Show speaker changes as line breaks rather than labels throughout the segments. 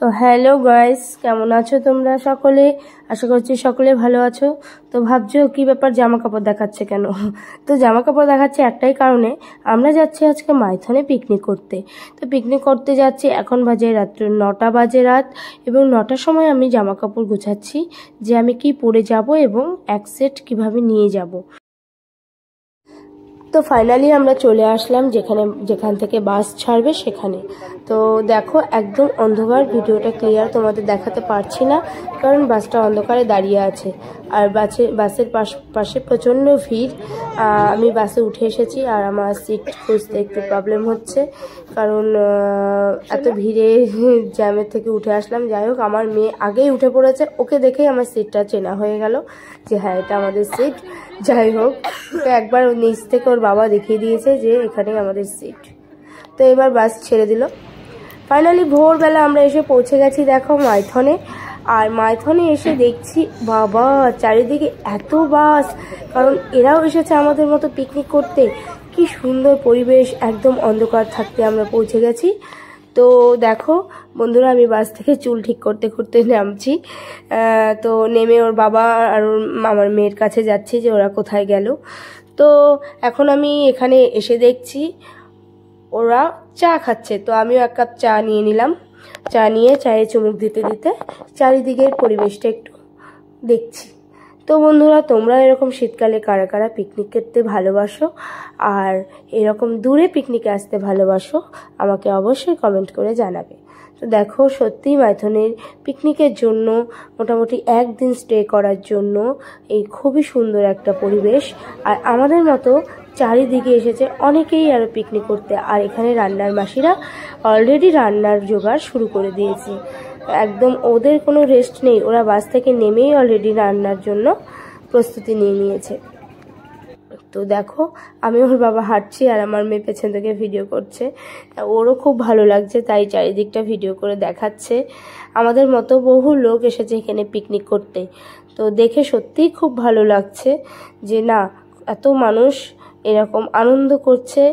তো hello guys, কেমন আছো তোমরা সকলে? আশা করছি সকলে ভালো আছো। তো ভাবছো কি ব্যাপার, জামা কাপড় দেখাচ্ছে কেন? তো জামা কাপড় দেখাচ্ছে একটাই কারণে, আমরা যাচ্ছি আজকে মাইথনে পিকনিক করতে। তো পিকনিক করতে যাচ্ছি, এখন বাজে রাত্র 9টা বাজে রাত, এবং 9টার সময় আমি জামা কাপড় গুছাচ্ছি যে আমি কি পরে যাব এবং এক সেট কিভাবে নিয়ে যাব। তো ফাইনালি আমরা চলে আসলাম যেখান থেকে বাস ছাড়বে সেখানে। তো দেখো একদম অন্ধকার, ভিডিওটা ক্লিয়ার তোমাদের দেখাতে পারছি না কারণ বাসটা অন্ধকারে দাঁড়িয়ে আছে, আর বাসের পাশে প্রচণ্ড ভিড়। আমি বাসে উঠে এসেছি আর আমার সিট খুঁজতে একটু প্রবলেম হচ্ছে কারণ এত ভিড়ে জ্যামের থেকে উঠে আসলাম। যাই হোক, আমার মেয়ে আগেই উঠে পড়েছে, ওকে দেখেই আমার সিটটা চেনা হয়ে গেল যে হ্যাঁ এটা আমাদের সিট। যাই হোক, তো একবার নিচ থেকে ওর বাবা দেখিয়ে দিয়েছে যে এখানেই আমাদের সিট। তো এবার বাস ছেড়ে দিল। ফাইনালি ভোরবেলা আমরা এসে পৌঁছে গেছি দেখো মাইথনে। আর মাইথনে এসে দেখছি বাবা চারিদিকে এত বাস, কারণ এরাও এসেছে আমাদের মতো পিকনিক করতে। কি সুন্দর পরিবেশ, একদম অন্ধকার থাকতে আমরা পৌঁছে গেছি। তো দেখো বন্ধুরা, আমি বাস থেকে চুল ঠিক করতে করতে নামছি। তো নেমে ওর বাবা আর আমার মেয়ের কাছে যাচ্ছি যে ওরা কোথায় গেল। তো এখন আমি এখানে এসে দেখছি ওরা চা খাচ্ছে, তো আমিও এক কাপ চা নিয়ে নিলাম। চা নিয়ে চায়ে চুমুক দিতে দিতে চারিদিকের পরিবেশটা একটু দেখছি। তো বন্ধুরা, তোমরা এরকম শীতকালে কারা কারা পিকনিক করতে ভালোবাসো আর এরকম দূরে পিকনিকে আসতে ভালোবাসো, আমাকে অবশ্যই কমেন্ট করে জানাবে। তো দেখো সত্যিই মাইথনের পিকনিকের জন্য মোটামুটি একদিন স্টে করার জন্য এই খুবই সুন্দর একটা পরিবেশ। আর আমাদের মতো চারিদিকে এসেছে অনেকেই আরও পিকনিক করতে। আর এখানে রান্নার মাসিরা অলরেডি রান্নার জোগাড় শুরু করে দিয়েছে, একদম ওদের কোনো রেস্ট নেই, ওরা বাস থেকে নেমেই অলরেডি রান্নার জন্য প্রস্তুতি নিয়ে নিয়েছে। তো দেখো আমি ওর বাবা হাঁটছি আর আমার মেয়ে পেছন থেকে ভিডিও করছে, ওরও খুব ভালো লাগছে তাই চারিদিকটা ভিডিও করে দেখাচ্ছে। আমাদের মতো বহু লোক এসেছে এখানে পিকনিক করতে, তো দেখে সত্যিই খুব ভালো লাগছে যে না, এত মানুষ এরকম আনন্দ করছে।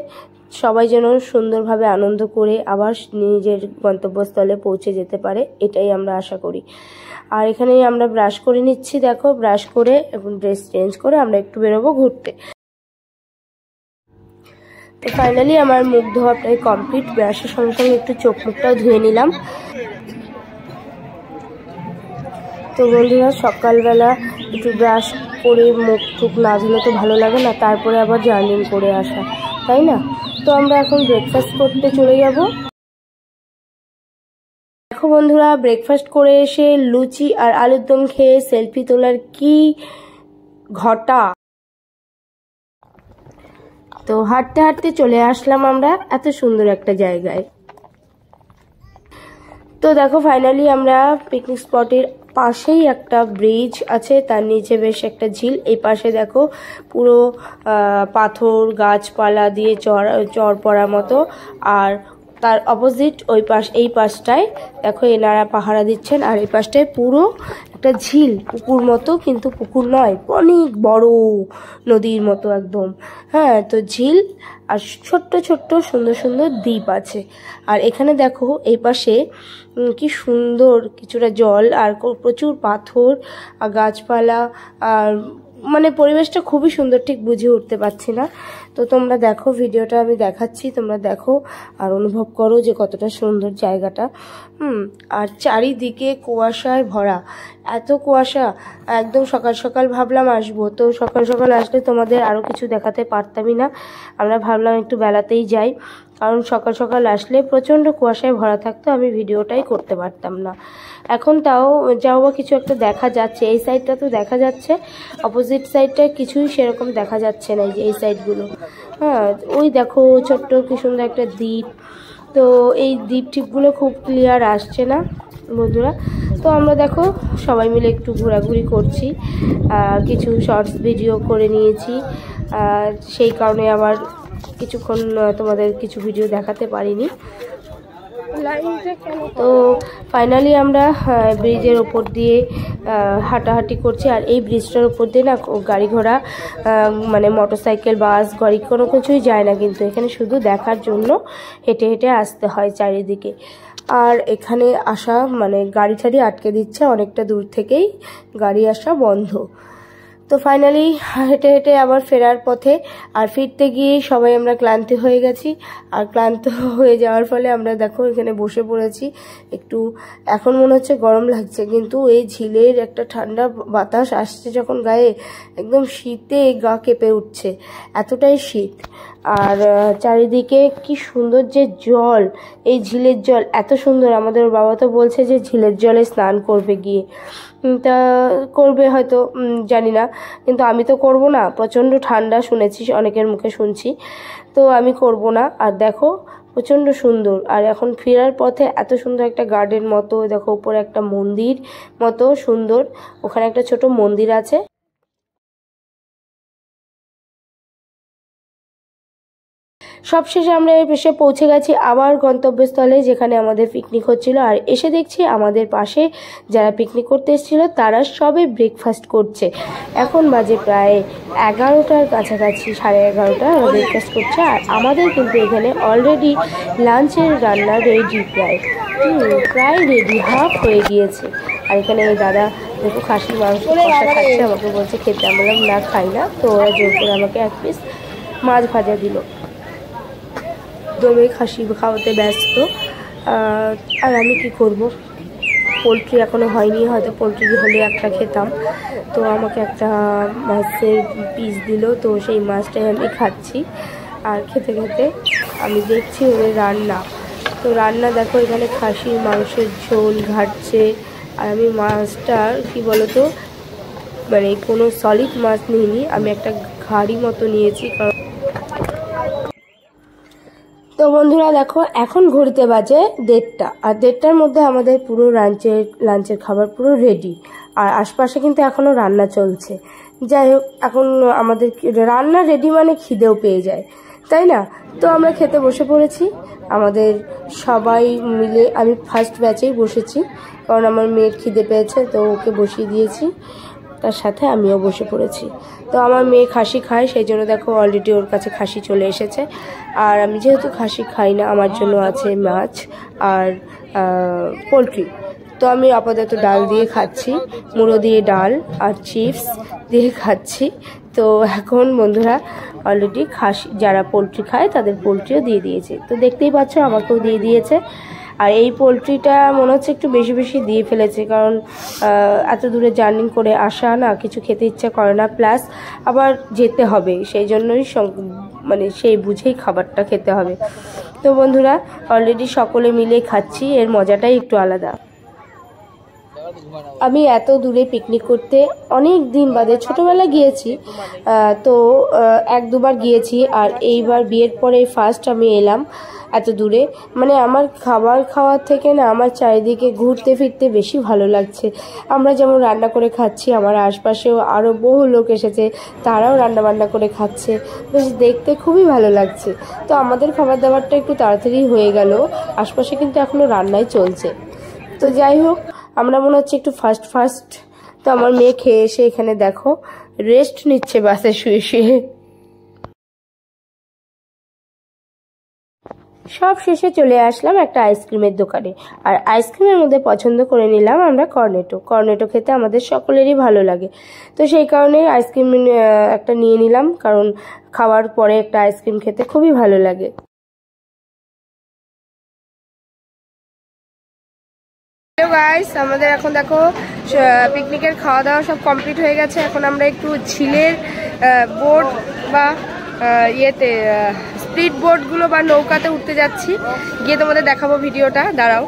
সবাই যেন সুন্দরভাবে আনন্দ করে আবার নিজের গন্তব্যস্থলে পৌঁছে যেতে পারে, এটাই আমরা আশা করি। আর এখানে আমরা ব্রাশ করে নিচ্ছি, দেখো ব্রাশ করে এবং ড্রেস চেঞ্জ করে আমরা একটু বেরোবো ঘুরতে। তো ফাইনালি আমার মুখ ধোয়া প্রায় কমপ্লিট, ব্রাশের সঙ্গে সঙ্গে একটু চোখ মুখটাও ধুয়ে নিলাম। তো বন্ধুরা, সকালবেলা একটু ব্রাশ করে মুখ টুক না ধুলে তো ভালো লাগে না, তারপরে আবার জার্নিং করে আসা, তাই না? তো আমরা এখন ব্রেকফাস্ট করতে চলে যাব। দেখো বন্ধুরা, ব্রেকফাস্ট করে এসে লুচি আর আলুর দম খেয়ে সেলফি তোলার কি ঘটা। তো হাঁটতে হাঁটতে চলে আসলাম আমরা এত সুন্দর একটা জায়গায়। তো দেখো ফাইনালি আমরা পিকনিক স্পটের পাশেই একটা ব্রিজ আছে, তার নিচে বেশ একটা ঝিল। এই পাশে দেখো পুরো পাথর গাছপালা দিয়ে চর পড়া মতো, আর তার অপোজিট এই পাশটায় দেখো এনারা পাহারা দিচ্ছেন, আর এই পাশটায় পুরো একটা ঝিল, পুকুর মতো, কিন্তু পুকুর নয়, অনেক বড় নদীর মতো একদম। হ্যাঁ, তো ঝিল আর ছোট্ট ছোট্ট সুন্দর সুন্দর দ্বীপ আছে। আর এখানে দেখো এই পাশে কি সুন্দর কিছুটা জল আর প্রচুর পাথর আর গাছপালা, আর মানে পরিবেশটা খুবই সুন্দর, ঠিক বুঝে উঠতে পারছি না। তো তোমরা দেখো, ভিডিওটা আমি দেখাচ্ছি, তোমরা দেখো আর অনুভব করো যে কতটা সুন্দর জায়গাটা। আর চারিদিকে কুয়াশায় ভরা, এত কুয়াশা। একদম সকাল সকাল ভাবলাম আসবো, তো সকাল সকাল আসলে তোমাদের আরও কিছু দেখাতে পারতামই না। আমরা ভাবলাম একটু বেলাতেই যাই, কারণ সকাল সকাল আসলে প্রচণ্ড কুয়াশায় ভরা থাকতো, আমি ভিডিওটাই করতে পারতাম না। এখন যাও বা কিছু একটা দেখা যাচ্ছে, এই সাইডটা তো দেখা যাচ্ছে, অপোজিট সাইডটা কিছুই সেরকম দেখা যাচ্ছে না, যে এই সাইডগুলো। হ্যাঁ, ওই দেখো ছোট্ট কি সুন্দর একটা দ্বীপ। তো এই দ্বীপ টিপগুলো খুব ক্লিয়ার আসছে না বন্ধুরা। তো আমরা দেখো সবাই মিলে একটু ঘোরাঘুরি করছি, কিছু শর্টস ভিডিও করে নিয়েছি, সেই কারণে আবার কিছুক্ষণ তোমাদের কিছু ভিডিও দেখাতে পারিনি। তো ফাইনালি আমরা ব্রিজের ওপর দিয়ে হাঁটাহাঁটি করছি। আর এই ব্রিজটার ওপর দিয়ে না গাড়ি ঘোড়া মানে মোটরসাইকেল বাস গাড়ি কোনো কিছুই যায় না, কিন্তু এখানে শুধু দেখার জন্য হেঁটে হেঁটে আসতে হয় চারিদিকে। আর এখানে আসা মানে গাড়ি ঠাড়ি আটকে দিচ্ছে, অনেকটা দূর থেকেই গাড়ি আসা বন্ধ। তো ফাইনালি হেঁটে হেঁটে আবার ফেরার পথে আর ফিরতে গিয়েই সবাই আমরা ক্লান্ত হয়ে গেছি। আর ক্লান্ত হয়ে যাওয়ার ফলে আমরা দেখো এখানে বসে পড়েছি। একটু এখন মনে হচ্ছে গরম লাগছে, কিন্তু এই ঝিলের একটা ঠান্ডা বাতাস আসছে যখন গায়ে, একদম শীতে গা কেঁপে উঠছে, এতটাই শীত। আর চারিদিকে কি সুন্দর যে জল, এই ঝিলের জল এত সুন্দর। আমাদের বাবা তো বলছে যে ঝিলের জলে স্নান করবে গিয়ে, তা করবে হয়তো জানি না, কিন্তু আমি তো করব না, প্রচণ্ড ঠান্ডা শুনেছি, অনেকের মুখে শুনছি, তো আমি করব না। আর দেখো প্রচণ্ড সুন্দর। আর এখন ফেরার পথে এত সুন্দর একটা গার্ডেন মতো, দেখো উপরে একটা মন্দির মতো সুন্দর, ওখানে একটা ছোট মন্দির আছে। সবশেষে আমরা এসে পৌঁছে গেছি আবার গন্তব্যস্থলে, যেখানে আমাদের পিকনিক হচ্ছিল। আর এসে দেখছি আমাদের পাশে যারা পিকনিক করতে এসেছিলো তারা সবে ব্রেকফাস্ট করছে। এখন বাজে প্রায় 11টার কাছাকাছি, 11:30 আমরা ব্রেকফাস্ট করছে। আর আমাদের কিন্তু এখানে অলরেডি লাঞ্চের রান্না রেডি, প্রায় রেডি, হাফ হয়ে গিয়েছে। আর এখানে এই দাদা দেখো খাসির মাংস কষা খাচ্ছে, আমাকে বলছে খেতে, আমি বললাম না খাই না। তো ওরা জোর করে আমাকে 1 পিস মাছ ভাজা দিল। দমে খাসি খাওয়াতে ব্যস্ত। আর আমি কি করব, পোলট্রি এখনও হয়নি, হয়তো পোলট্রি হলে একটা খেতাম। তো আমাকে একটা মাছের পিস দিল, তো সেই মাছটাই আমি খাচ্ছি। আর খেতে খেতে আমি দেখছি ওদের রান্না। তো রান্না দেখো, এখানে খাসির মাংসের ঝোল ঘাটছে। আর আমি মাছটার কি বলতো, মানে কোনো সলিড মাছ নিইনি, আমি একটা ঘাড়ি মতো নিয়েছি। কারণ তো বন্ধুরা দেখো এখন ঘড়িতে বাজে 1:30, আর 1:30টার মধ্যে আমাদের পুরো লাঞ্চের খাবার পুরো রেডি। আর আশপাশে কিন্তু এখনও রান্না চলছে। যাই হোক, এখন আমাদের রান্না রেডি মানে খিদেও পেয়ে যায়, তাই না? তো আমরা খেতে বসে পড়েছি আমাদের সবাই মিলে। আমি ফার্স্ট ব্যাচেই বসেছি, কারণ আমার মেয়ের খিদে পেয়েছে, তো ওকে বসিয়ে দিয়েছি, তার সাথে আমিও বসে পড়েছি। তো আমার মেয়ে খাসি খায়, সেই জন্য দেখো অলরেডি ওর কাছে খাসি চলে এসেছে। আর আমি যেহেতু খাসি খাই না, আমার জন্য আছে মাছ আর পোলট্রি। তো আমি আপাতত ডাল দিয়ে খাচ্ছি, মুড়ো দিয়ে ডাল আর চিপস দিয়ে খাচ্ছি। তো এখন বন্ধুরা অলরেডি খাসি যারা পোলট্রি খায় তাদের পোলট্রিও দিয়ে দিয়েছে। তো দেখতেই পাচ্ছ আমাকেও দিয়ে দিয়েছে। আর এই পোলট্রিটা মনে হচ্ছে একটু বেশি বেশি দিয়ে ফেলেছে, কারণ এত দূরে জার্নি করে আসা না, কিছু খেতে ইচ্ছা করে না, প্লাস আবার যেতে হবে, সেই জন্যই মানে সেই বুঝেই খাবারটা খেতে হবে। তো বন্ধুরা অলরেডি সকলে মিলে খাচ্ছি, এর মজাটাই একটু আলাদা। আমি এত দূরে পিকনিক করতে অনেক দিন বাদে, ছোটোবেলায় গিয়েছি, তো 1-2বার গিয়েছি। আর এইবার বিয়ের পরে ফার্স্ট আমি এলাম এত দূরে। মানে আমার খাবার খাওয়ার থেকে না আমার চারিদিকে ঘুরতে ফিরতে বেশি ভালো লাগছে। আমরা যেমন রান্না করে খাচ্ছি, আমার আশপাশেও আরও বহু লোক এসেছে, তারাও রান্না বান্না করে খাচ্ছে, বেশ দেখতে খুবই ভালো লাগছে। তো আমাদের খাবার দাবারটা একটু তাড়াতাড়ি হয়ে গেল, আশপাশে কিন্তু এখনও রান্নাই চলছে। তো যাই হোক, আমরা মনে হচ্ছে একটু ফার্স্ট। তো আমার মেয়ে খেয়ে এসে এখানে দেখো রেস্ট নিচ্ছে বাসে শুয়ে শুয়ে। সব শেষে চলে আসলাম একটা আইসক্রিমের দোকানে। আর আইসক্রিমের মধ্যে পছন্দ করে নিলাম আমরা কর্নেটো খেতে আমাদের সকলেরই ভালো লাগে। তো সেই কারণে আইসক্রিম একটা নিয়ে নিলাম, কারণ খাওয়ার পরে একটা আইসক্রিম খেতে খুবই ভালো লাগে। গাইস, আমাদের এখন দেখো পিকনিকের খাওয়া দাওয়া সব কমপ্লিট হয়ে গেছে। এখন আমরা একটু ঝিলের বোট বা ইয়েতে স্পিড বোটগুলো বা নৌকাতে উঠতে যাচ্ছি, গিয়ে তোমাদের দেখাবো ভিডিওটা, দাঁড়াও।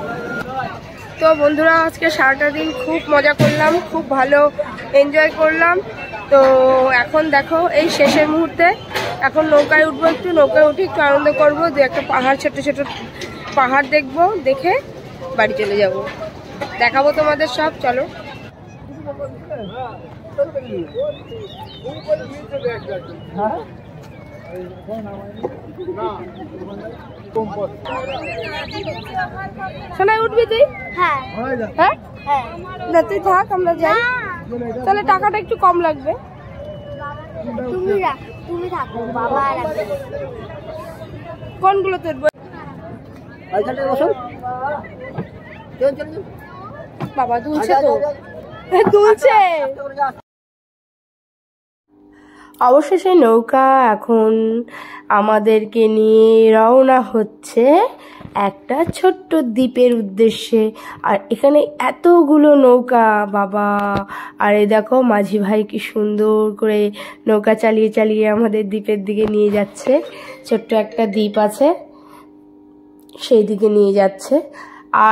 তো বন্ধুরা আজকে সারাটা দিন খুব মজা করলাম, খুব ভালো এনজয় করলাম। তো এখন দেখো এই শেষের মুহূর্তে এখন নৌকায় উঠবো, একটু নৌকায় উঠে একটু আনন্দ করবো, দু একটা পাহাড়, ছোট ছোট পাহাড় দেখবো, দেখে বাড়ি চলে যাব, দেখাবো তোমাদের সব। চলো। হ্যাঁ শোনাই উঠবি তুই? হ্যাঁ হ্যাঁ না তুই থাক, আমরা যাই। তাহলে টাকাটা একটু কম লাগবে। তুমি থাকো, বাবা কোনগুলো তুলবো? বাবা তুলছে তো, তুলছে। অবশেষে নৌকা এখন আমাদেরকে নিয়ে রওনা হচ্ছে একটা ছোট্ট দ্বীপের উদ্দেশ্যে। আর এখানে এতগুলো নৌকা বাবা। আর এই দেখো মাঝি ভাই কি সুন্দর করে নৌকা চালিয়ে চালিয়ে আমাদের দ্বীপের দিকে নিয়ে যাচ্ছে। ছোট্ট একটা দ্বীপ আছে, সেই দিকে নিয়ে যাচ্ছে।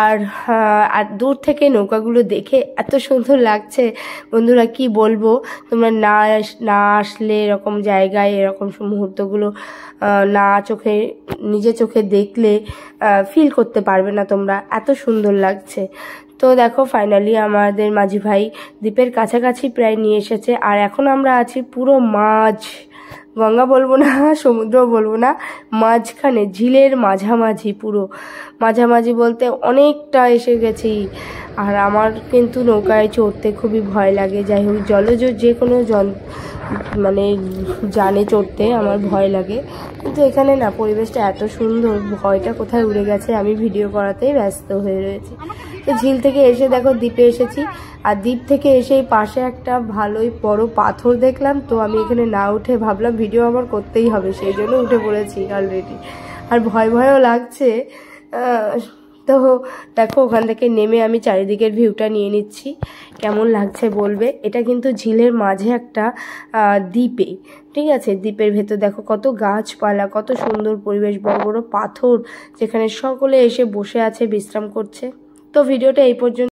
আর দূর থেকে নৌকাগুলো দেখে এত সুন্দর লাগছে বন্ধুরা, কি বলবো। তোমরা না আসলে এরকম জায়গায় এরকম মুহূর্তগুলো না নিজে চোখে দেখলে ফিল করতে পারবে না তোমরা, এত সুন্দর লাগছে। তো দেখো ফাইনালি আমাদের মাঝি ভাই দ্বীপের কাছাকাছি প্রায় নিয়ে এসেছে। আর এখন আমরা আছি পুরো গঙ্গা বলবো না, সমুদ্র বলবো না, মাঝখানে ঝিলের মাঝামাঝি, পুরো মাঝামাঝি বলতে অনেকটা এসে গেছি। আর আমার কিন্তু নৌকায় চড়তে খুবই ভয় লাগে। যাই হোক, জলজ যে কোনো মানে জানে চড়তে আমার ভয় লাগে, কিন্তু এখানে না পরিবেশটা এত সুন্দর, ভয়টা কোথায় উড়ে গেছে। আমি ভিডিও করাতেই ব্যস্ত হয়ে রয়েছি। তো ঝিল থেকে এসে দেখো দ্বীপে এসেছি। আর দ্বীপ থেকে এসে পাশে একটা ভালোই বড় পাথর দেখলাম। তো আমি এখানে না উঠে ভাবলাম ভিডিও আমার করতেই হবে, সেই জন্য উঠে পড়েছি অলরেডি। আর ভয়ও লাগছে। তো দেখো ওখান থেকে নেমে আমি চারিদিকের ভিউটা নিয়ে নিচ্ছি, কেমন লাগছে বলবে। এটা কিন্তু ঝিলের মাঝে একটা দ্বীপে, ঠিক আছে। দ্বীপের ভেতর দেখো কত গাছপালা, কত সুন্দর পরিবেশ, বড় বড় পাথর, যেখানে সকলে এসে বসে আছে, বিশ্রাম করছে। তো ভিডিওটা এই পর্যন্ত।